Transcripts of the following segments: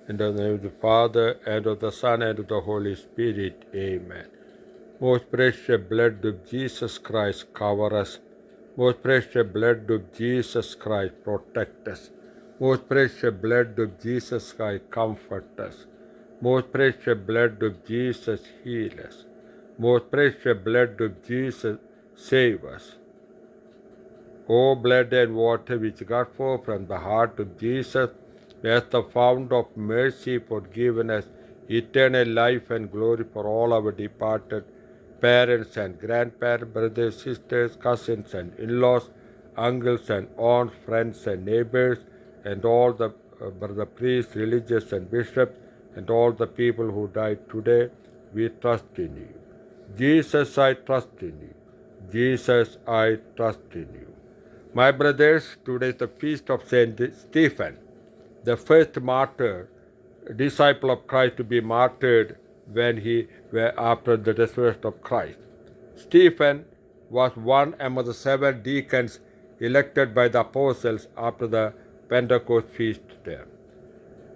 In the name of the Father, and of the Son, and of the Holy Spirit. Amen. Most precious blood of Jesus Christ, cover us. Most precious blood of Jesus Christ, protect us. Most precious blood of Jesus Christ, comfort us. Most precious blood of Jesus, heal us. Most precious blood of Jesus, save us. O blood and water which got forth from the heart of Jesus, as the fount of mercy, forgiven us eternal life and glory for all our departed parents and grandparents, brothers, sisters, cousins and in-laws, uncles and aunts, friends and neighbors, and all the brother priests, religious and bishops, and all the people who died today. We trust in you. Jesus, I trust in you. Jesus, I trust in you. My brothers, today is the feast of Saint Stephen, the first martyr, disciple of Christ to be martyred after the resurrection of Christ. Stephen was one among the 7 deacons elected by the apostles after the Pentecost feast there.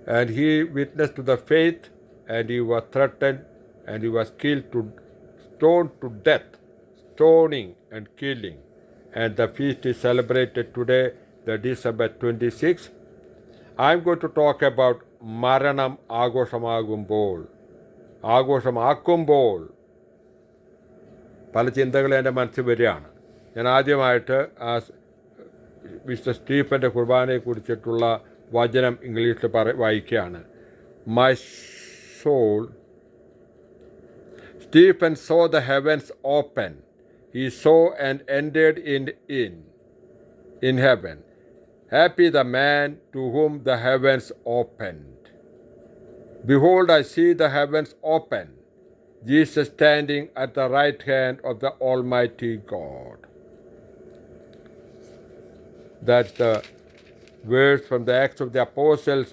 And he witnessed to the faith, and he was threatened, and he was stoned to death, stoning and killing. And the feast is celebrated today, the December 26. I'm going to talk about മരണം ആഘോഷമാക്കുമ്പോൾ പല ചിന്തകൾ എൻ്റെ മനസ്സിൽ വരികയാണ്. ഞാൻ ആദ്യമായിട്ട് mister സ്റ്റീഫൻ്റെ കുർബാനയെ കുറിച്ചിട്ടുള്ള വചനം ഇംഗ്ലീഷിൽ വായിക്കുകയാണ്. My soul Stephen saw the heavens open. He saw and entered in heaven. Happy the man to whom the heavens opened. Behold, I see the heavens open. Jesus standing at the right hand of the Almighty God. That's the verse from the Acts of the Apostles,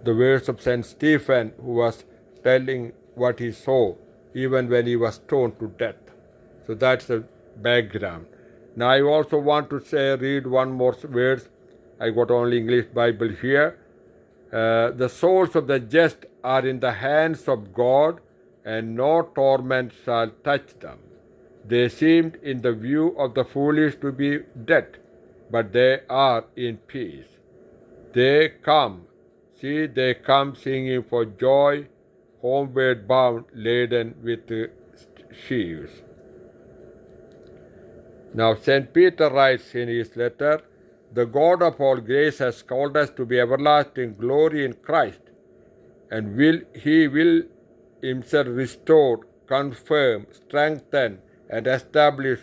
the verse of St. Stephen, who was telling what he saw even when he was stoned to death. So that's the background. Now I also want to read one more verse. I got only English Bible here. The souls of the just are in the hands of God, and no torment shall touch them. They seemed in the view of the foolish to be dead, but they are in peace. They come singing for joy, homeward bound, laden with sheaves. Now St. Peter writes in his letter, the God of all grace has called us to be everlasting glory in Christ, and He will himself restore, confirm, strengthen, and establish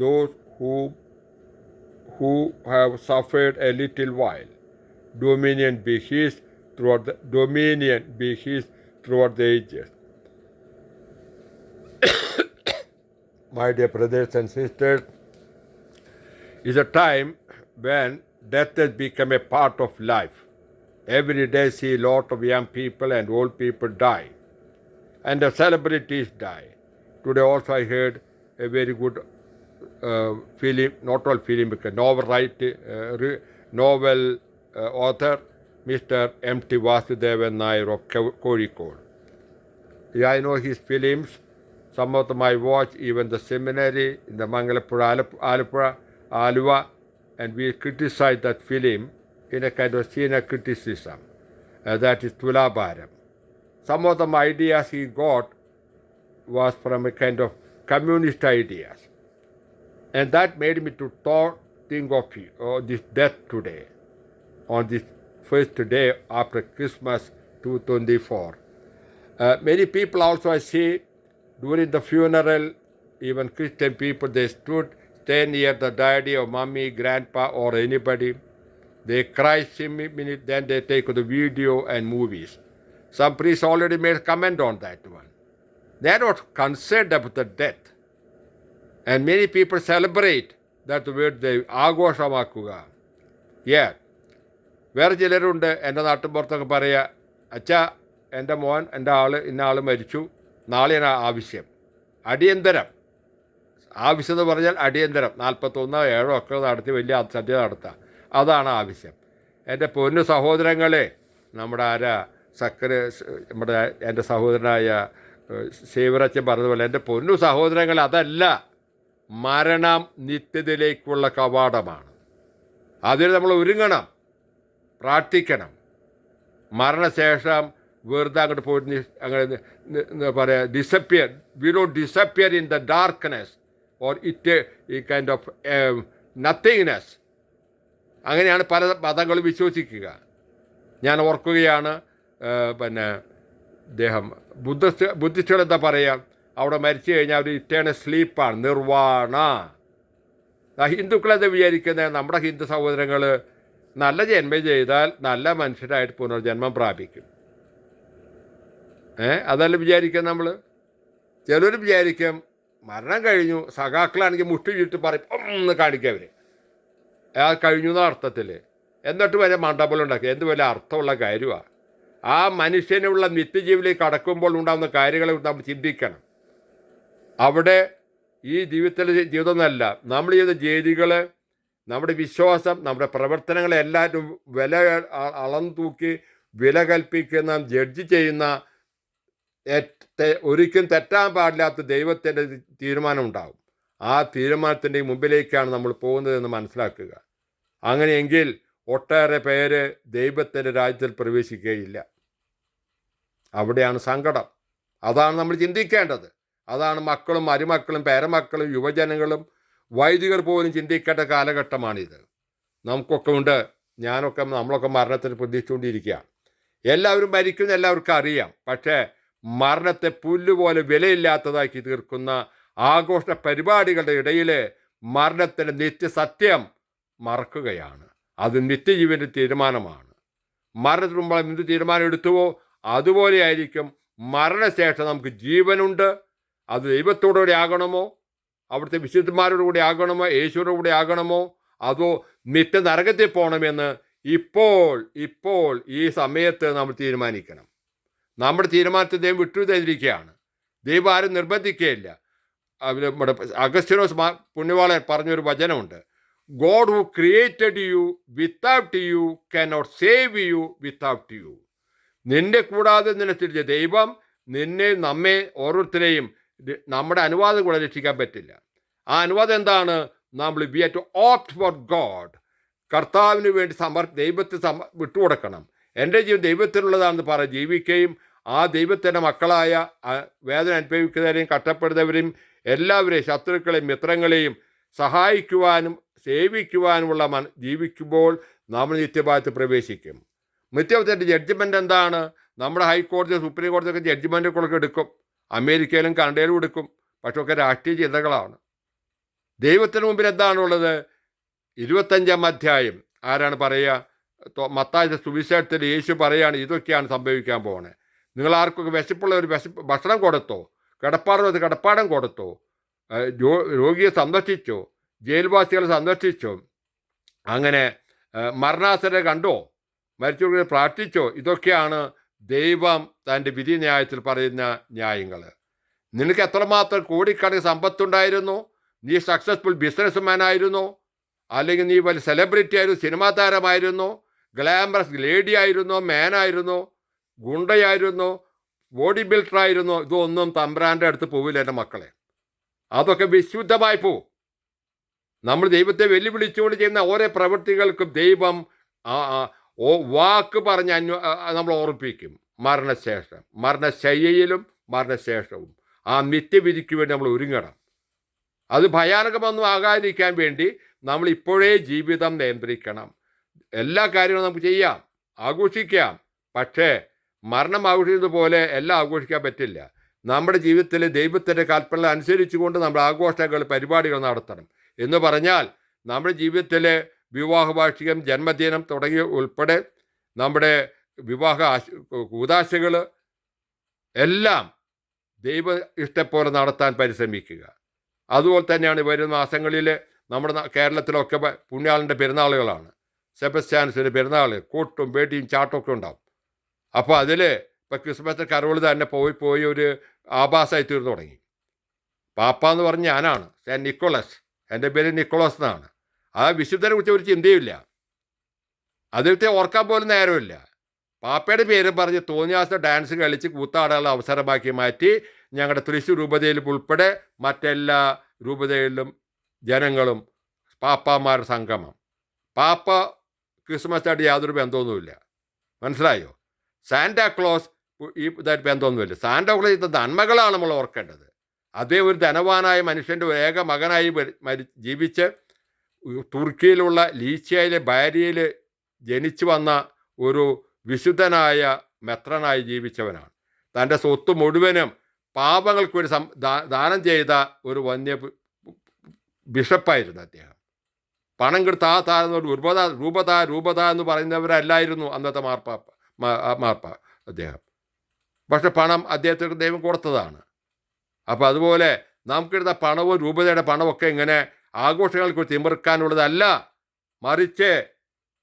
those who have suffered a little while. Dominion be His throughout the ages. My dear brothers and sisters, is a time when death has become a part of life. Every day see a lot of young people and old people die, and the celebrities die. Today also I heard a very good film, not all film, because novel author, Mr. M.T. Vasudevan Nair of Kozhikode. Yeah, I know his films. Some of them I watch, even the seminary in the Mangalapura, Aluva, and we criticize that film in a kind of senior criticism. That is Tulabharam. Some of the ideas he got was from a kind of communist ideas. And that made me to think of this death today, on this first day after Christmas 2024. Many people also I see during the funeral, even Christian people, they stay near the daddy or mommy, grandpa or anybody. They cry a minute, then they take the video and movies. Some priests already made a comment on that one. They are not concerned about the death. And many people celebrate that word, they ആഘോഷമാക്കുക. Yeah. വേറെ ചിലരുണ്ട് എൻ്റെ നാട്ടുമ്പുറത്തൊക്കെ പറയുക, അച്ഛാ എൻ്റെ മോൻ ഇന്ന ആൾ മരിച്ചു, നാളെയാണ് ആവശ്യം. അടിയന്തരം ആവശ്യം എന്ന് പറഞ്ഞാൽ അടിയന്തരം 41 7 ഒക്കെ നടത്തി വലിയ സദ്യ നടത്താം, അതാണ് ആവശ്യം. എൻ്റെ പൊന്നു സഹോദരങ്ങളെ, നമ്മുടെ നമ്മുടെ എൻ്റെ സഹോദരനായ സേവറച്ചൻ പറഞ്ഞതുപോലെ, എൻ്റെ പൊന്നു സഹോദരങ്ങൾ, അതല്ല. മരണം നിത്യതയിലേക്കുള്ള കവാടമാണ്. അതിന് നമ്മൾ ഒരുങ്ങണം, പ്രാർത്ഥിക്കണം. മരണശേഷം വെറുതെ അങ്ങോട്ട് പോയിട്ട് അങ്ങനെ പറയാ disappear. We don't disappear in the darkness or ഈ കൈൻഡ് ഓഫ് നത്തിങ്നെസ്. അങ്ങനെയാണ് പല മതങ്ങളും വിശ്വസിക്കുക. ഞാൻ ഓർക്കുകയാണ്, അദ്ദേഹം ബുദ്ധിസ്റ്റുകൾ എന്താ പറയുക, അവിടെ മരിച്ചു കഴിഞ്ഞാൽ അവർ ഇറ്റേണൽ സ്ലീപ്പാണ്, നിർവാണ. ഹിന്ദുക്കളെന്താ വിചാരിക്കുന്നത്, നമ്മുടെ ഹിന്ദു സഹോദരങ്ങൾ നല്ല ജന്മം ചെയ്താൽ നല്ല മനുഷ്യരായിട്ട് പുനർജന്മം പ്രാപിക്കും. അതല്ല വിചാരിക്കാം നമ്മൾ. ചിലർ വിചാരിക്കും മരണം കഴിഞ്ഞു, സഖാക്കളാണെങ്കിൽ മുട്ടി ചുറ്റി പറയും ഒന്ന് കാണിക്കുക അവർ കഴിഞ്ഞു എന്ന അർത്ഥത്തിൽ. എന്നിട്ട് വരെ മണ്ഡപം ഉണ്ടാക്കുക. എന്ത് വലിയ അർത്ഥമുള്ള കാര്യമാണ്. ആ മനുഷ്യനുള്ള നിത്യജീവിലേക്ക് കടക്കുമ്പോൾ ഉണ്ടാകുന്ന കാര്യങ്ങളെ നമ്മൾ ചിന്തിക്കണം. അവിടെ ഈ ജീവിതമൊന്നുമല്ല, നമ്മൾ ചെയ്ത ജേതികൾ, നമ്മുടെ വിശ്വാസം, നമ്മുടെ പ്രവർത്തനങ്ങളെല്ലാവരും വില അളന്നു തൂക്കി വില കൽപ്പിക്കുന്ന, ജഡ്ജ് ചെയ്യുന്ന, ഒരിക്കലും തെറ്റാൻ പാടില്ലാത്ത ദൈവത്തിൻ്റെ തീരുമാനം ഉണ്ടാകും. ആ തീരുമാനത്തിൻ്റെ മുമ്പിലേക്കാണ് നമ്മൾ പോകുന്നതെന്ന് മനസ്സിലാക്കുക. അങ്ങനെയെങ്കിൽ ഒട്ടേറെ പേര് ദൈവത്തിൻ്റെ രാജ്യത്തിൽ പ്രവേശിക്കുകയില്ല. അവിടെയാണ് സങ്കടം. അതാണ് നമ്മൾ ചിന്തിക്കേണ്ടത്. അതാണ് മക്കളും മരുമക്കളും പേരമക്കളും യുവജനങ്ങളും വൈദികർ പോലും ചിന്തിക്കേണ്ട കാലഘട്ടമാണിത്. നമുക്കൊക്കെ ഉണ്ട്, നമ്മളൊക്കെ മരണത്തിന് പ്രതീക്ഷിച്ചുകൊണ്ടിരിക്കുകയാണ്. എല്ലാവരും മരിക്കുന്ന എല്ലാവർക്കും അറിയാം. പക്ഷേ മരണത്തെ പുല്ലുപോലെ വിലയില്ലാത്തതാക്കി തീർക്കുന്ന ആഘോഷ പരിപാടികളുടെ ഇടയിൽ മരണത്തിൻ്റെ നിത്യസത്യം മറക്കുകയാണ്. അത് നിത്യജീവൻ്റെ തീരുമാനമാണ്. മരണത്തിന് മുമ്പ് എന്ത് തീരുമാനം എടുത്തുവോ അതുപോലെയായിരിക്കും മരണശേഷം നമുക്ക് ജീവനുണ്ട്. അത് ദൈവത്തോടുകൂടി ആകണമോ, അവിടുത്തെ വിശുദ്ധന്മാരോടുകൂടി ആകണമോ, യേശുവിൻ്റെ കൂടെ ആകണമോ, അതോ നിത്യ നരകത്തിൽ പോകണമെന്ന് ഇപ്പോൾ ഈ സമയത്ത് നമ്മൾ തീരുമാനിക്കണം. നമ്മുടെ തീരുമാനത്തെ ദൈവം വിട്ടുതന്നിരിക്കുകയാണ്. ദൈവം ആരും നിർബന്ധിക്കുകയില്ല. നമ്മുടെ അഗസ്റ്റിനോസ് പുണ്യവാളൻ പറഞ്ഞൊരു വചനമുണ്ട്, God who created you without you cannot save you without you. നിന്നെ കൂടാതെ നിന്നെ സൃഷ്ടിച്ച ദൈവം നമ്മെ ഓരോരുത്തരെയും നമ്മുടെ അനുവാദം കൂടെ രക്ഷിക്കാൻ പറ്റില്ല. ആ അനുവാദം എന്താണ്? നമ്മൾ we have to opt for God. കർത്താവിന് വേണ്ടി ദൈവത്തെ വിട്ടുകൊടുക്കണം. എൻ്റെ ജീവൻ ദൈവത്തിനുള്ളതാണെന്ന് ജീവിക്കുകയും ആ ദൈവത്തിൻ്റെ മക്കളായ വേദന അനുഭവിക്കുന്നവരെയും കഷ്ടപ്പെടുന്നവരെയും എല്ലാവരെയും ശത്രുക്കളെയും മിത്രങ്ങളെയും സഹായിക്കുവാനും സേവിക്കുവാനുമുള്ള ജീവിക്കുമ്പോൾ നമ്മൾ നിത്യഭാഗത്ത് പ്രവേശിക്കും. നിത്യഭാഗത്തിൻ്റെ ജഡ്ജ്മെൻ്റ് എന്താണ്? നമ്മുടെ ഹൈക്കോടതി സുപ്രീം കോടതിയൊക്കെ ജഡ്ജ്മെൻറ്റുകളൊക്കെ എടുക്കും. അമേരിക്കയിലും കാനഡയിലും എടുക്കും. പക്ഷെ ഒക്കെ രാഷ്ട്രീയ ചിന്തകളാണ്. ദൈവത്തിന് മുമ്പിൽ എന്താണുള്ളത്? 25-ാം അധ്യായം ആരാണ് പറയുക? മത്തായിയുടെ സുവിശേഷത്തിൽ യേശു പറയുകയാണ്, ഇതൊക്കെയാണ് സംഭവിക്കാൻ പോകുന്നത്. നിങ്ങൾ ആർക്കൊക്കെ വിശപ്പുള്ളവർ ഭക്ഷണം കൊടുത്തോ, കിടപ്പാടം കൊടുത്തോ, രോഗിയെ സന്ദർശിച്ചോ, ജയിൽവാസികളെ സന്ദർശിച്ചോ, അങ്ങനെ മരണാസരെ കണ്ടോ, മരിച്ചവരെ പ്രാർത്ഥിച്ചോ. ഇതൊക്കെയാണ് ദൈവം തൻ്റെ വിധി ന്യായത്തിൽ പറയുന്ന ന്യായങ്ങൾ. നിനക്ക് എത്രമാത്രം കോടിക്കണക്കിന് സമ്പത്തുണ്ടായിരുന്നു, നീ സക്സസ്ഫുൾ ബിസിനസ്മാൻ ആയിരുന്നു, അല്ലെങ്കിൽ നീ വലിയ സെലിബ്രിറ്റി ആയിരുന്നു, സിനിമാ താരമായിരുന്നു, ഗ്ലാമറസ് ലേഡി ആയിരുന്നോ, മാനായിരുന്നോ, ഗുണ്ടയായിരുന്നോ, ബോഡി ബിൽഡറായിരുന്നോ, ഇതൊന്നും തമ്പ്രാൻ്റെ അടുത്ത് പോവില്ല എൻ്റെ മക്കളെ. അതൊക്കെ വിശുദ്ധമായി പോവും. നമ്മൾ ദൈവത്തെ വെല്ലുവിളിച്ചുകൊണ്ട് ചെയ്യുന്ന ഓരോ പ്രവൃത്തികൾക്കും ദൈവം വാക്ക് പറഞ്ഞ് നമ്മൾ ഓർപ്പിക്കും. മരണശയ്യയിലും മരണശേഷവും ആ നിത്യവിധിക്ക് വേണ്ടി നമ്മൾ ഒരുങ്ങണം. അത് ഭയാനകമൊന്നും ആകാതിരിക്കാൻ വേണ്ടി നമ്മൾ ഇപ്പോഴേ ജീവിതം നിയന്ത്രിക്കണം. എല്ലാ കാര്യങ്ങളും നമുക്ക് ചെയ്യാം, ആഘോഷിക്കാം. പക്ഷേ മരണം ആഘോഷിക്കുന്നത് പോലെ എല്ലാം ആഘോഷിക്കാൻ പറ്റില്ല. നമ്മുടെ ജീവിതത്തിൽ ദൈവത്തിൻ്റെ കൽപ്പന അനുസരിച്ചുകൊണ്ട് നമ്മൾ ആഘോഷങ്ങൾ പരിപാടികൾ നടത്തണം. എന്ന് പറഞ്ഞാൽ നമ്മുടെ ജീവിതത്തിലെ വിവാഹ വാർഷികം, ജന്മദിനം തുടങ്ങിയ ഉൾപ്പെടെ നമ്മുടെ വിവാഹ കൂദാശകൾ എല്ലാം ദൈവ ഇഷ്ടപ്പോലെ നടത്താൻ പരിശ്രമിക്കുക. അതുപോലെ തന്നെയാണ് വരുന്ന മാസങ്ങളിൽ നമ്മുടെ കേരളത്തിലൊക്കെ പുണ്യാളൻ്റെ പെരുന്നാളുകളാണ്. സെബസ്ത്യാനസിൻ്റെ പെരുന്നാൾ, കൂട്ടും പേട്ടിയും ചാട്ടമൊക്കെ ഉണ്ടാവും. അപ്പോൾ അതിൽ ഇപ്പോൾ ക്രിസ്മസ് കരോൾ തന്നെ പോയി ഒരു ആഭാസമായി തീർന്നു തുടങ്ങി. പാപ്പ എന്ന് പറഞ്ഞ് ഞാനാണ്, സെൻറ്റ് നിക്കോളസ്, എൻ്റെ പേര് നിക്കോളസ് എന്നാണ്. ആ വിശുദ്ധനെ കുറിച്ച് ഒരു ചിന്തയുമില്ല, അദ്ദേഹത്തെ ഓർക്കാൻ പോലും നേരമില്ല. പാപ്പയുടെ പേര് പറഞ്ഞ് തോന്നിയാസ ഡാൻസ് കളിച്ച് കൂത്താടാനുള്ള അവസരമാക്കി മാറ്റി ഞങ്ങളുടെ തൃശ്ശൂർ രൂപതയിലും ഉൾപ്പെടെ മറ്റെല്ലാ രൂപതയിലും ജനങ്ങളും പാപ്പാമാരുടെ സംഗമം. പാപ്പ ക്രിസ്മസായിട്ട് യാതൊരു ബന്ധമൊന്നുമില്ല. മനസ്സിലായോ? സാന്റാക്ലോസ് ഈ ഇതായിട്ട് ബന്ധമൊന്നുമില്ല. സാന്റാക്ലോസ് ഇത് നന്മകളാണ് നമ്മൾ ഓർക്കേണ്ടത്. അതേ ഒരു ധനവാനായ മനുഷ്യൻ്റെ ഏക മകനായി ജീവിച്ച് തുർക്കിയിലുള്ള ലീച്ചിയയിലെ ബാരിയയിൽ ജനിച്ചു വന്ന ഒരു വിശുദ്ധനായ മെത്രനായി ജീവിച്ചവനാണ്. തൻ്റെ സ്വത്ത് മുഴുവനും പാപങ്ങൾക്ക് വേണ്ടി ദാനം ചെയ്ത ഒരു വന്യ ബിഷപ്പായിരുന്നു അദ്ദേഹം. പണം കിട്ടാത്താകുന്ന രൂപത എന്ന് പറയുന്നവരല്ലായിരുന്നു അന്നത്തെ മാർപ്പാപ്പ അദ്ദേഹം. പക്ഷെ പണം അദ്ദേഹത്തിന് ദൈവം കൊടുത്തതാണ്. അപ്പോൾ അതുപോലെ നമുക്കിടുന്ന പണവും രൂപതയുടെ പണമൊക്കെ ഇങ്ങനെ ആഘോഷങ്ങൾക്ക് തിമിർക്കാനുള്ളതല്ല, മറിച്ച്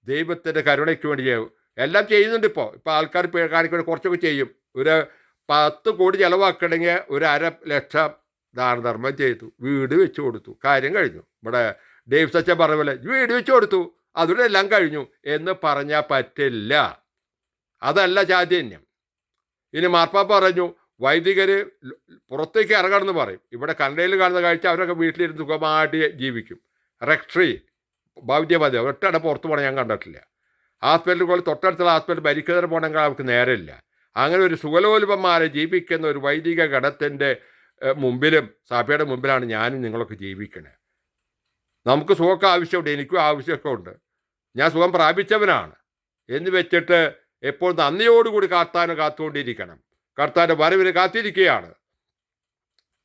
ദൈവത്തിൻ്റെ കരുണയ്ക്ക് വേണ്ടി ചെയ്യും. എല്ലാം ചെയ്യുന്നുണ്ട്. ഇപ്പോൾ ആൾക്കാർ കാണിക്കൊണ്ട് കുറച്ചൊക്കെ ചെയ്യും. ഒരു 10 കോടി ചിലവാക്കണമെങ്കിൽ ഒരു 500,000 ദാനധർമ്മം ചെയ്തു, വീട് വെച്ച് കൊടുത്തു, കാര്യം കഴിഞ്ഞു. ഇവിടെ ഡേവ് സച്ച പറഞ്ഞ പോലെ വീട് വെച്ച് കൊടുത്തു, അതിലൂടെ എല്ലാം കഴിഞ്ഞു എന്ന് പറഞ്ഞാൽ പറ്റില്ല. അതല്ല ചാതന്യം. ഇനി മാർപ്പാപ്പ പറഞ്ഞു വൈദികർ പുറത്തേക്ക് ഇറങ്ങണമെന്ന് പറയും. ഇവിടെ കന്നഡയിൽ കാണുന്ന കാഴ്ച അവരൊക്കെ വീട്ടിലിരുന്ന് സുഖമായിട്ട് ജീവിക്കും. റെക്ടറി ഭൗതികമതി ഒറ്റട പുറത്ത് പോകണം ഞാൻ കണ്ടിട്ടില്ല. ഹാസ്പിറ്റലിൽ പോലെ തൊട്ടടുത്തുള്ള ഹോസ്പിറ്റൽ ഭരിക്കുന്നതിന് പോകണമെങ്കിൽ അവർക്ക് നേരമില്ല. അങ്ങനെ ഒരു സുഖലോലുപന്മാരെ ജീവിക്കുന്ന ഒരു വൈദിക ഗണത്തിൻ്റെ മുമ്പിലും സഭയുടെ മുമ്പിലാണ് ഞാനും നിങ്ങളൊക്കെ ജീവിക്കണേ. നമുക്ക് സുഖമൊക്കെ ആവശ്യമുണ്ട്, എനിക്കും ആവശ്യമൊക്കെ ഉണ്ട്. ഞാൻ സുഖം പ്രാപിച്ചവനാണ് എന്ന് വെച്ചിട്ട് എപ്പോൾ നന്ദിയോടുകൂടി കാത്തുകൊണ്ടിരിക്കണം. കർത്താവിൻ്റെ വരവിന് കാത്തിരിക്കുകയാണ്.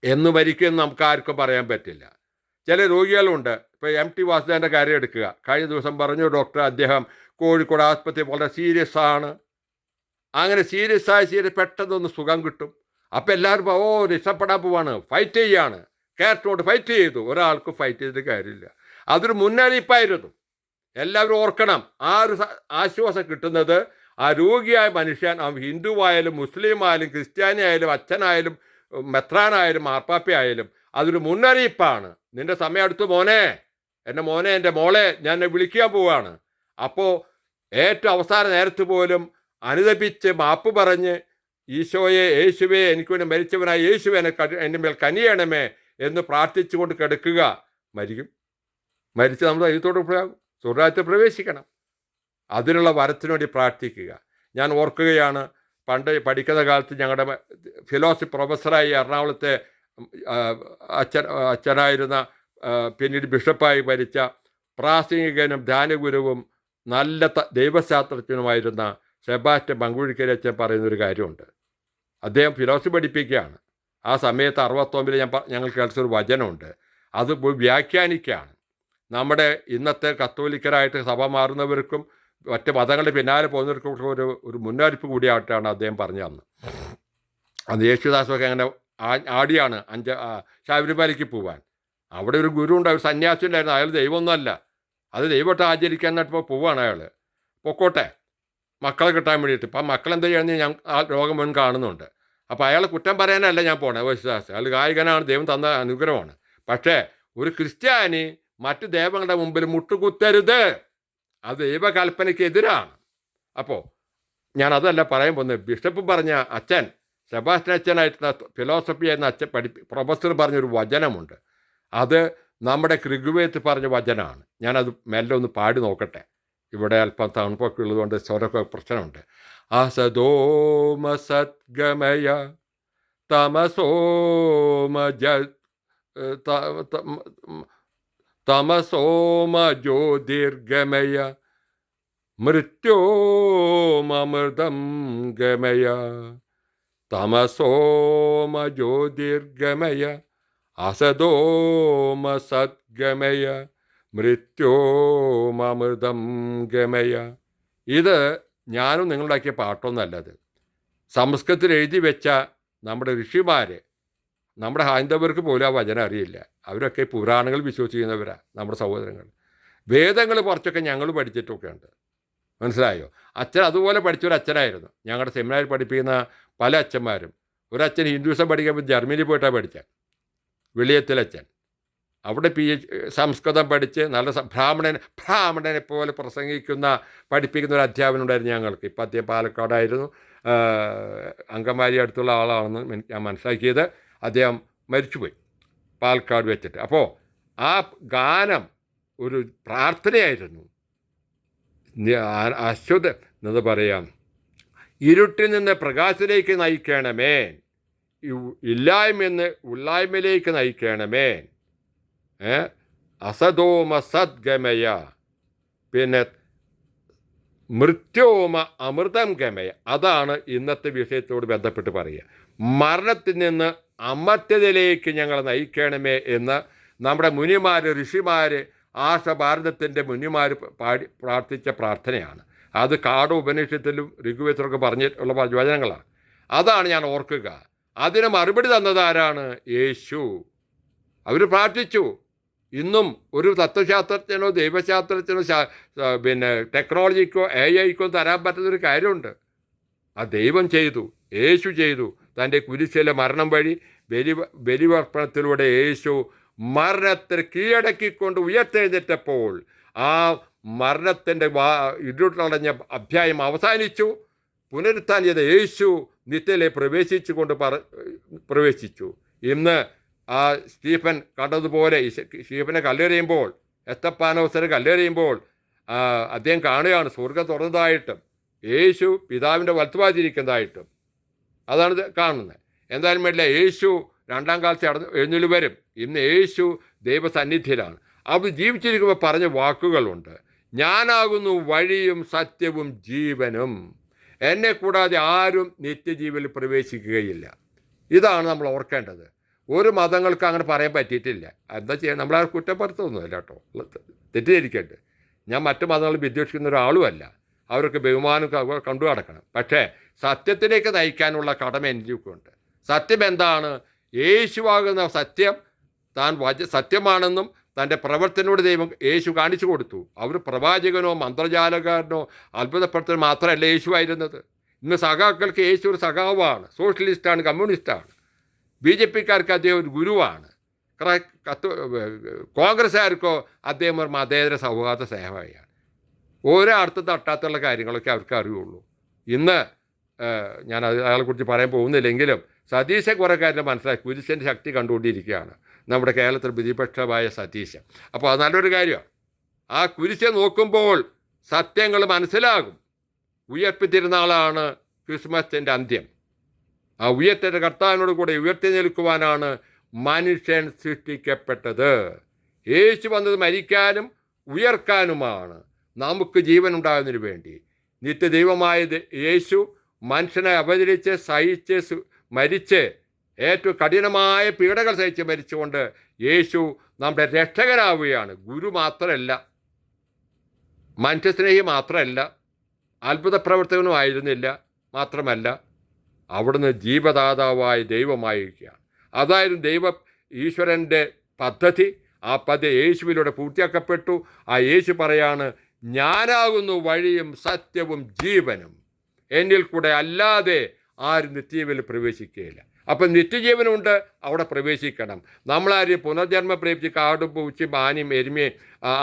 എന്ന് മരിക്കുമെന്ന് നമുക്ക് ആർക്കും പറയാൻ പറ്റില്ല. ചില രോഗികളുണ്ട്. ഇപ്പോൾ MT വാസുദേവൻ്റെ കാര്യം എടുക്കുക. കഴിഞ്ഞ ദിവസം പറഞ്ഞു ഡോക്ടർ, അദ്ദേഹം കോഴിക്കോട് ആസ്പത്രി വളരെ സീരിയസ് ആണ്. അങ്ങനെ സീരിയസ് പെട്ടെന്നൊന്ന് സുഖം കിട്ടും. അപ്പോൾ എല്ലാവരും രക്ഷപ്പെടാൻ പോവാണ്, ഫൈറ്റ് ചെയ്യാണ്. കേരളത്തോട് ഫൈറ്റ് ചെയ്തു. ഒരാൾക്ക് ഫൈറ്റ് ചെയ്തിട്ട് കാര്യമില്ല. അതൊരു മുന്നറിയിപ്പായിരുന്നു. എല്ലാവരും ഓർക്കണം. ആ ഒരു ആശ്വാസം കിട്ടുന്നത് ആ രോഗിയായ മനുഷ്യൻ, അവൻ ഹിന്ദുവായാലും മുസ്ലിം ആയാലും ക്രിസ്ത്യാനി ആയാലും അച്ഛനായാലും മെത്രാനായാലും മാർപ്പാപ്പയായാലും അതൊരു മുന്നറിയിപ്പാണ്. നിൻ്റെ സമയം അടുത്ത് മോനെ, എൻ്റെ മോളെ ഞാൻ വിളിക്കാൻ പോവുകയാണ്. അപ്പോൾ ഏറ്റവും അവസാന നേരത്ത് പോലും അനുദപിച്ച് മാപ്പ് പറഞ്ഞ് യേശുവേ എനിക്ക് വേണ്ടി മരിച്ചവനായ യേശുവെ എൻ്റെ മേൽ കനിയണമേ എന്ന് പ്രാർത്ഥിച്ചുകൊണ്ട് കിടക്കുക. മരിച്ച് നമ്മൾ ദൈവത്തോട് സ്വർഗ്ഗരാജ്യത്തിൽ പ്രവേശിക്കണം. അതിനുള്ള വരത്തിനു വേണ്ടി പ്രാർത്ഥിക്കുക. ഞാൻ ഓർക്കുകയാണ്, പണ്ട് പഠിക്കുന്ന കാലത്ത് ഞങ്ങളുടെ ഫിലോസഫി പ്രൊഫസറായി എറണാകുളത്തെ അച്ഛനായിരുന്ന പിന്നീട് ബിഷപ്പായി ഭരിച്ച പ്രാസംഗികനും ധ്യാനഗുരുവും നല്ല ദൈവശാസ്ത്രജ്ഞനുമായിരുന്ന സെബാസ്റ്റ്യൻ മങ്കുഴിക്കരി അച്ഛൻ പറയുന്നൊരു കാര്യമുണ്ട്. അദ്ദേഹം ഫിലോസഫി പഠിപ്പിക്കുകയാണ്. ആ സമയത്ത് 69 ഞങ്ങൾ കേൾച്ചൊരു വചനമുണ്ട്. അത് വ്യാഖ്യാനിക്കുകയാണ്. നമ്മുടെ ഇന്നത്തെ കത്തോലിക്കരായിട്ട് സഭ മാറുന്നവർക്കും മറ്റ് മതങ്ങളുടെ പിന്നാലെ പോകുന്നവർക്കും ഒരു മുന്നറിയിപ്പ് കൂടിയായിട്ടാണ് അദ്ദേഹം പറഞ്ഞു തന്നത്. അത് യേശുദാസൊക്കെ അങ്ങനെ ആടിയാണ് ശബരിമലയ്ക്ക് പോവാൻ. അവിടെ ഒരു ഗുരു ഉണ്ട്, ഒരു സന്യാസി ഉണ്ടായിരുന്നു. അയാൾ ദൈവമൊന്നുമല്ല, അത് ദൈവമായിട്ട് ആചരിക്കാൻ നട്ടപ്പോൾ പോവാണ് അയാൾ. പൊക്കോട്ടെ, മക്കളെ കിട്ടാൻ വേണ്ടിയിട്ട്. ഇപ്പം മക്കളെന്താ ചെയ്യുന്നത് ഞാൻ ആ രോഗം മുൻ കാണുന്നുണ്ട്. അപ്പോൾ അയാളെ കുറ്റം പറയാനല്ല ഞാൻ പോണേ യേശുദാസ്. അയാൾ ഗായകനാണ്, ദൈവം തന്ന അനുഗ്രഹമാണ്. പക്ഷേ ഒരു ക്രിസ്ത്യാനി മറ്റു ദൈവങ്ങളുടെ മുമ്പിൽ മുട്ടുകുത്തരുത്, അത് ദൈവകൽപ്പനയ്ക്കെതിരാണ്. അപ്പോൾ ഞാൻ അതല്ല പറയാൻ പോകുന്നത്. ബിഷപ്പ് പറഞ്ഞ അച്ഛൻ, സെബാസ്റ്റ്യൻ അച്ഛനായിട്ടുള്ള ഫിലോസഫി എന്ന പ്രൊഫസർ പറഞ്ഞൊരു വചനമുണ്ട്. അത് നമ്മുടെ ഋഗ്വേദത്തിൽ പറഞ്ഞ വചനമാണ്. ഞാനത് മെല്ലെ ഒന്ന് പാടി നോക്കട്ടെ. ഇവിടെ അല്പം തണുപ്പൊക്കെ ഉള്ളതുകൊണ്ട് സ്വരമൊക്കെ പ്രശ്നമുണ്ട്. അസതോമ സദ്ഗമയ തമസോമ ജ്യോതിർഗമയ മൃത്യോമൃതം ഗമയ തമസോമ ജ്യോതിർഗമയ അസതോമ സദ്ഗമയ മൃത്യോമൃതം ഗമയ. ഇത് ഞാനും നിങ്ങളുണ്ടാക്കിയ പാട്ടൊന്നല്ലത്. സംസ്കൃതത്തിൽ എഴുതി വെച്ച നമ്മുടെ ഋഷിമാർ, നമ്മുടെ ഹൈന്ദവർക്ക് പോലും ആ വചനം അറിയില്ല. അവരൊക്കെ പുരാണങ്ങൾ വിശ്വസിക്കുന്നവരാണ് നമ്മുടെ സഹോദരങ്ങൾ. വേദങ്ങൾ കുറച്ചൊക്കെ ഞങ്ങൾ പഠിച്ചിട്ടൊക്കെ ഉണ്ട്. മനസ്സിലായോ? അച്ഛൻ അതുപോലെ പഠിച്ചൊരു അച്ഛനായിരുന്നു. ഞങ്ങളുടെ സെമിനാറിൽ പഠിപ്പിക്കുന്ന പല അച്ഛന്മാരും. ഒരച്ഛൻ ഹിന്ദുസം പഠിക്കുമ്പോൾ ജർമ്മനി പോയിട്ടാണ് പഠിച്ചത്, വെളിയത്തിലച്ഛൻ. അവിടെ സംസ്കൃതം പഠിച്ച് നല്ല ബ്രാഹ്മണനെ പോലെ പഠിപ്പിക്കുന്ന ഒരു അധ്യാപനം ഉണ്ടായിരുന്നു ഞങ്ങൾക്ക്. ഇപ്പം അദ്ദേഹം പാലക്കാടായിരുന്നു, അങ്കമാലി അടുത്തുള്ള ആളാണെന്ന് ഞാൻ മനസ്സിലാക്കിയത്. അദ്ദേഹം മരിച്ചുപോയി പാലക്കാട് വെച്ചിട്ട്. അപ്പോൾ ആ ഗാനം ഒരു പ്രാർത്ഥനയായിരുന്നു. അശ്വത എന്ന് പറയാം, ഇരുട്ടിൽ നിന്ന് പ്രകാശത്തിലേക്ക് നയിക്കണമേ, ഇല്ലായ്മയെന്ന് ഉള്ളായ്മയിലേക്ക് നയിക്കണമേ, അസതോമ സദ്ഗമയ, പിന്നെ മൃത്യോമ അമൃതം ഗമയ. അതാണ് ഇന്നത്തെ വിഷയത്തോട് ബന്ധപ്പെട്ട് പറയുക. മരണത്തിൽ നിന്ന് അമർത്യതയിലേക്ക് ഞങ്ങൾ നയിക്കണമേ എന്ന് നമ്മുടെ മുനിമാർ, ഋഷിമാർ, ഭാരതത്തിൻ്റെ മുനിമാർ പ്രാർത്ഥിച്ച പ്രാർത്ഥനയാണ്. അത് കാട ഉപനിഷത്തിലും ഋഗ്വേദത്തിലൊക്കെ പറഞ്ഞിട്ടുള്ള വചനങ്ങളാണ്. അതാണ് ഞാൻ ഓർക്കുക. അതിന് മറുപടി തന്നത് ആരാണ്? യേശു. അവർ പ്രാർത്ഥിച്ചു. ഇന്നും ഒരു തത്വശാസ്ത്രജ്ഞനോ ദൈവശാസ്ത്രജ്ഞനോ പിന്നെ ടെക്നോളജിക്കോ AI-ക്കോ തരാൻ പറ്റുന്നൊരു കാര്യമുണ്ട്. ആ ദൈവം ചെയ്തു, യേശു ചെയ്തു. തൻ്റെ കുരിശിലെ മരണം വഴി ബലിവർപ്പണത്തിലൂടെ യേശു മരണത്തെ കീഴടക്കിക്കൊണ്ട് ഉയർത്തെഴുന്നേറ്റപ്പോൾ ആ മരണത്തിൻ്റെ ഇരുട്ടടഞ്ഞ അധ്യായം അവസാനിച്ചു. പുനരുത്ഥാനം ചെയ്ത യേശു നിത്യയിലെ പ്രവേശിച്ചു. ഇന്ന് ആ സ്റ്റീഫൻ കണ്ടതുപോലെ സ്റ്റീഫനെ കല്ലെറിയുമ്പോൾ, എസ്തപ്പാനോസിനെ കല്ലെറിയുമ്പോൾ അദ്ദേഹം കാണുകയാണ് സ്വർഗം തുറന്നതായിട്ടും യേശു പിതാവിൻ്റെ വലത്തുഭാഗത്തിരിക്കുന്നതായിട്ടും. അതാണ് കാണുന്നത്. എന്തായാലും വേണ്ടില്ല, യേശു രണ്ടാം കാലത്ത് എഴുന്നേറ്റ് വരും. ഇന്ന് യേശു ദൈവസന്നിധിയിലാണ്. അവർ ജീവിച്ചിരിക്കുമ്പോൾ പറഞ്ഞ വാക്കുകളുണ്ട്. ഞാനാകുന്നു വഴിയും സത്യവും ജീവനും, എന്നെ കൂടാതെ ആരും നിത്യജീവനിൽ പ്രവേശിക്കുകയില്ല. ഇതാണ് നമ്മൾ ഓർക്കേണ്ടത്. ഒരു മതങ്ങൾക്ക് അങ്ങനെ പറയാൻ പറ്റിയിട്ടില്ല. എന്താ ചെയ്യുക, നമ്മളെ കുറ്റപ്പെടുത്തൊന്നുമില്ല കേട്ടോ, തെറ്റിദ്ധരിക്കട്ടെ. ഞാൻ മറ്റു മതങ്ങൾ വിദ്വേഷിക്കുന്ന ഒരാളുമല്ല. അവർക്ക് ബഹുമാനം കണ്ടു നടക്കണം. പക്ഷേ സത്യത്തിലേക്ക് നയിക്കാനുള്ള കടമ എനിക്കുണ്ട്. സത്യം എന്താണ്? യേശുവാകുന്ന സത്യം താൻ സത്യമാണെന്നും തൻ്റെ പ്രവർത്തനോട് ദൈവം യേശു കാണിച്ചു കൊടുത്തു. അവർ പ്രവാചകനോ മന്ത്രജാലകാരനോ അത്ഭുതപ്പെടുത്തൽ മാത്രമല്ല യേശുവായിരുന്നത്. ഇന്ന് സഖാക്കൾക്ക് യേശു ഒരു സഖാവാണ്, സോഷ്യലിസ്റ്റാണ്, കമ്മ്യൂണിസ്റ്റാണ്. BJP-ക്കാർക്ക് അദ്ദേഹം ഒരു ഗുരുവാണ്. കോൺഗ്രസ്സുകാർക്കോ അദ്ദേഹം ഒരു മതേതര സൗഹാർദ്ദ സേവയാണ്. ഓരോ അർത്ഥം തട്ടാത്തുള്ള കാര്യങ്ങളൊക്കെ അവർക്ക് അറിയുള്ളൂ. ഇന്ന് ഞാൻ അയാളെക്കുറിച്ച് പറയാൻ പോകുന്നില്ലെങ്കിലും സതീശെ കുറേ കാര്യം മനസ്സിലാക്കി കുരിശൻ്റെ ശക്തി കണ്ടുകൊണ്ടിരിക്കുകയാണ് നമ്മുടെ കേരളത്തിൽ പ്രതിപക്ഷമായ സതീശൻ. അപ്പോൾ അത് നല്ലൊരു കാര്യമാണ്. ആ കുരിശെ നോക്കുമ്പോൾ സത്യങ്ങൾ മനസ്സിലാകും. ഉയർപ്പിത്തിരുന്നാളാണ് ക്രിസ്മസിൻ്റെ അന്ത്യം. ആ ഉയർത്തേറ്റ കർത്താവിനോട് കൂടെ ഉയർത്തി നിൽക്കുവാനാണ് മനുഷ്യൻ സൃഷ്ടിക്കപ്പെട്ടത്. യേശു വന്നത് മരിക്കാനും ഉയർക്കാനുമാണ്, നമുക്ക് ജീവൻ ഉണ്ടാകുന്നതിന് വേണ്ടി. നിത്യദൈവമായ യേശു മനുഷ്യനെ അവതരിച്ച് സഹിച്ച് മരിച്ച് ഏറ്റവും കഠിനമായ പീഡകൾ സഹിച്ച് മരിച്ചുകൊണ്ട് യേശു നമ്മുടെ രക്ഷകനാവുകയാണ്. ഗുരു മാത്രമല്ല, മനുഷ്യസ്നേഹി മാത്രമല്ല, അത്ഭുത പ്രവർത്തകനുമായിരുന്നില്ല, മാത്രമല്ല അവിടുന്ന് ജീവദാതാവായ ദൈവമായിരിക്കുകയാണ്. അതായിരുന്നു ഈശ്വരൻ്റെ പദ്ധതി. ആ പദ്ധതി യേശുവിലൂടെ പൂർത്തിയാക്കപ്പെട്ടു. ആ യേശു പറയാണ്, ഞാനാകുന്നു വഴിയും സത്യവും ജീവനും, എന്നിൽ കൂടെ അല്ലാതെ ആരും നിത്യജീവനിൽ പ്രവേശിക്കുകയില്ല. അപ്പം നിത്യജീവനുണ്ട്, അവിടെ പ്രവേശിക്കണം. നമ്മളാരും പുനർജന്മം പ്രേമിച്ച് കാടും പൂച്ചും ആനയും എരുമയും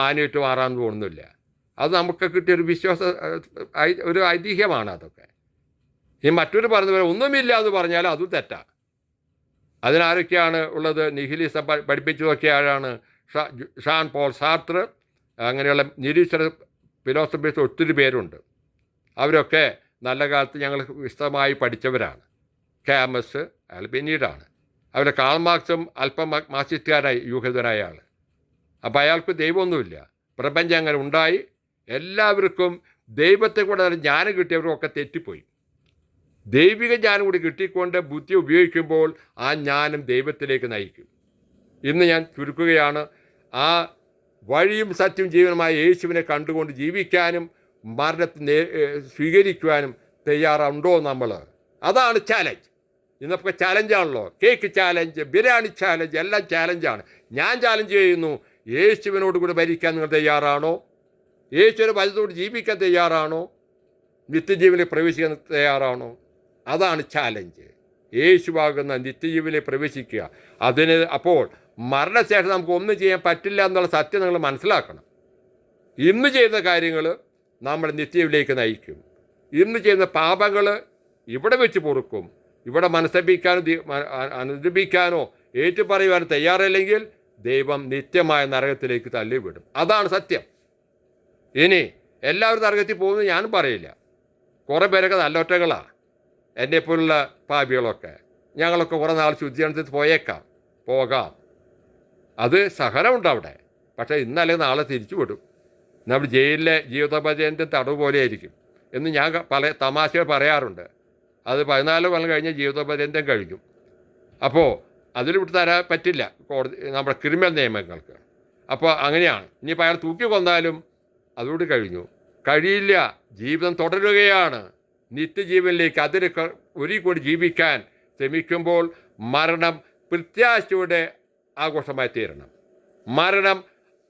ആനയിട്ട് മാറാൻ തോന്നുന്നില്ല. അത് നമുക്ക് കിട്ടിയൊരു ഒരു ഐതിഹ്യമാണ് അതൊക്കെ. ഈ മറ്റൊരു പറഞ്ഞതുപോലെ ഒന്നുമില്ല എന്ന് പറഞ്ഞാൽ അതും തെറ്റാണ്. അതിനാരൊക്കെയാണ് ഉള്ളത്? നിഹിലിസം പഠിപ്പിച്ചതൊക്കെ ആരാണ്? ഷാൻ പോൾ സാർത്ര, അങ്ങനെയുള്ള നിരീശ്വര ഫിലോസഫീസ് ഒത്തിരി പേരുണ്ട്. അവരൊക്കെ നല്ല കാലത്ത് ഞങ്ങൾ വിശദമായി പഠിച്ചവരാണ്. കാമസ് അയാൾ പിന്നീടാണ്. അവരുടെ കാൾ മാർക്സും അല്പം മാർക്സിസ്റ്റുകാരായി യൂഹിതനായ ആൾ. അപ്പോൾ അയാൾക്ക് ദൈവമൊന്നുമില്ല, പ്രപഞ്ചം അങ്ങനെ ഉണ്ടായി. എല്ലാവർക്കും ദൈവത്തെ കൂടെ ജ്ഞാനം കിട്ടിയവർക്കൊക്കെ തെറ്റിപ്പോയി. ദൈവിക ജ്ഞാനം കൂടി കിട്ടിക്കൊണ്ട് ബുദ്ധി ഉപയോഗിക്കുമ്പോൾ ആ ജ്ഞാനം ദൈവത്തിലേക്ക് നയിക്കും. ഇന്ന് ഞാൻ ചുരുക്കുകയാണ്. ആ വഴിയും സത്യവും ജീവനുമായ യേശുവിനെ കണ്ടുകൊണ്ട് ജീവിക്കാനും മരണത്തെ സ്വീകരിക്കുവാനും തയ്യാറുണ്ടോ നമ്മൾ? അതാണ് ചാലഞ്ച്. ഇന്നൊക്കെ ചാലഞ്ചാണല്ലോ. കേക്ക് ചാലഞ്ച്, ബിരിയാണി ചാലഞ്ച്, എല്ലാം ചാലഞ്ചാണ്. ഞാൻ ചാലഞ്ച് ചെയ്യുന്നു, യേശുവിനോട് കൂടി ഭരിക്കാൻ നിങ്ങൾ തയ്യാറാണോ? യേശുവിനെ വലുതോട് ജീവിക്കാൻ തയ്യാറാണോ? നിത്യജീവനിൽ പ്രവേശിക്കാൻ തയ്യാറാണോ? അതാണ് ചാലഞ്ച്. യേശുവാകുന്ന നിത്യജീവനിൽ പ്രവേശിക്കുക. അപ്പോൾ മരണശേഷം നമുക്ക് ഒന്നും ചെയ്യാൻ പറ്റില്ല എന്നുള്ള സത്യം നിങ്ങൾ മനസ്സിലാക്കണം. ഇന്ന് ചെയ്യുന്ന കാര്യങ്ങൾ നമ്മൾ നിത്യയിലേക്ക് നയിക്കും. ഇന്ന് ചെയ്യുന്ന പാപങ്ങൾ ഇവിടെ വെച്ച് പൊറുക്കും. ഇവിടെ അനുദപിക്കാനോ ഏറ്റുപറയുവാനോ തയ്യാറല്ലെങ്കിൽ ദൈവം നിത്യമായ നരകത്തിലേക്ക് തള്ളിവിടും. അതാണ് സത്യം. ഇനി എല്ലാവരും നരകത്തിൽ പോകുന്നത് ഞാനും പറയില്ല. കുറേ പേരൊക്കെ നല്ല ഒറ്റകളാണ്, എന്നെപ്പോലുള്ള പാപികളൊക്കെ. ഞങ്ങളൊക്കെ കുറേ നാൾ ശുദ്ധീകരണത്തിൽ പോകാം. അത് സഹനമുണ്ട് അവിടെ. പക്ഷേ ഇന്നല്ലെങ്കിൽ നാളെ തിരിച്ചു വിടും. നമ്മൾ ജയിലിലെ ജീവിതപര്യന്തം തടവ് പോലെയായിരിക്കും എന്ന് ഞാൻ പല തമാശകൾ പറയാറുണ്ട്. അത് 14 കൊല്ലം കഴിഞ്ഞ് ജീവിതപര്യന്തം കഴിഞ്ഞു. അപ്പോൾ അതിൽ വിട്ട് തരാൻ പറ്റില്ല നമ്മുടെ ക്രിമിനൽ നിയമങ്ങൾക്ക്. അപ്പോൾ അങ്ങനെയാണ്. ഇനിയിപ്പോൾ അയാൾ തൂക്കി കൊന്നാലും അതുകൊണ്ട് കഴിയില്ല. ജീവിതം തുടരുകയാണ് നിത്യജീവനിലേക്ക്. അതിൽ ഒരു കൂടി ജീവിക്കാൻ ശ്രമിക്കുമ്പോൾ മരണം പ്രത്യാശയുടെ ആഘോഷമായി തീരണം. മരണം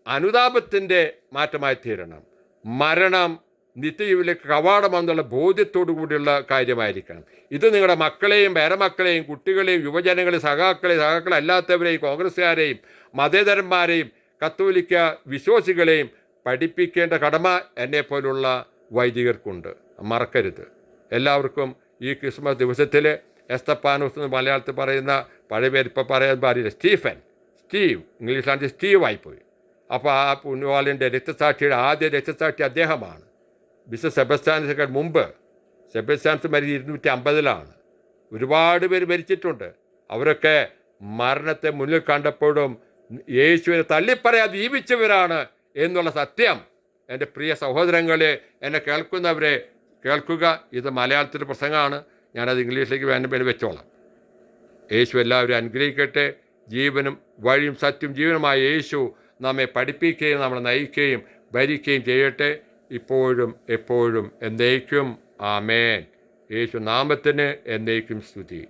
അനുതാപത്തിൻ്റെ മാറ്റമായി തീരണം. മരണം നിത്യജീവനിലേക്ക് കവാടമെന്നുള്ള ബോധ്യത്തോടു കൂടിയുള്ള കാര്യമായിരിക്കണം. ഇത് നിങ്ങളുടെ മക്കളെയും പേരമക്കളെയും കുട്ടികളെയും യുവജനങ്ങളെയും സഖാക്കളെ അല്ലാത്തവരെയും കോൺഗ്രസ്സുകാരെയും മതേതരന്മാരെയും കത്തോലിക്ക വിശ്വാസികളെയും പഠിപ്പിക്കേണ്ട കടമ എന്നെപ്പോലുള്ള വൈദികർക്കുണ്ട്. മറക്കരുത്. എല്ലാവർക്കും ഈ ക്രിസ്മസ് ദിവസത്തിൽ എസ്തപ്പാനോസ് എന്ന് മലയാളത്തിൽ പറയുന്ന പഴയ പേര് ഇപ്പോൾ പറയാൻ പാടില്ല, സ്റ്റീവ് ഇംഗ്ലീഷിലാണെങ്കിൽ സ്റ്റീവ് ആയിപ്പോയി. അപ്പോൾ ആ പുണ്യവാളിൻ്റെ ആദ്യ രക്തസാക്ഷി അദ്ദേഹമാണ്. ബിഷപ്പ് സെബസ്ത്യാനസിന് മുമ്പ്. സെബസ്ത്യാനസ് മരിച്ചത് 250-ലാണ്. ഒരുപാട് പേര് മരിച്ചിട്ടുണ്ട്. അവരൊക്കെ മരണത്തെ മുന്നിൽ കണ്ടപ്പോഴും യേശുവിനെ തള്ളിപ്പറയാതെ ജീവിച്ചവരാണ് എന്നുള്ള സത്യം എൻ്റെ പ്രിയ സഹോദരങ്ങളെ, എന്നെ കേൾക്കുന്നവരെ കേൾക്കുക. ഇത് മലയാളത്തിൻ്റെ പ്രസംഗമാണ്. ഞാനത് ഇംഗ്ലീഷിലേക്ക് വേണ്ടി വെച്ചോളാം. യേശു എല്ലാവരും അനുഗ്രഹിക്കട്ടെ. ജീവനും വഴിയും സത്യം ജീവനുമായ യേശു നമ്മെ പഠിപ്പിക്കുകയും നമ്മളെ നയിക്കുകയും ഭരിക്കുകയും ചെയ്യട്ടെ, ഇപ്പോഴും എപ്പോഴും എന്നേക്കും. ആമേൻ. യേശു നാമത്തിന് എന്നേക്കും സ്തുതി.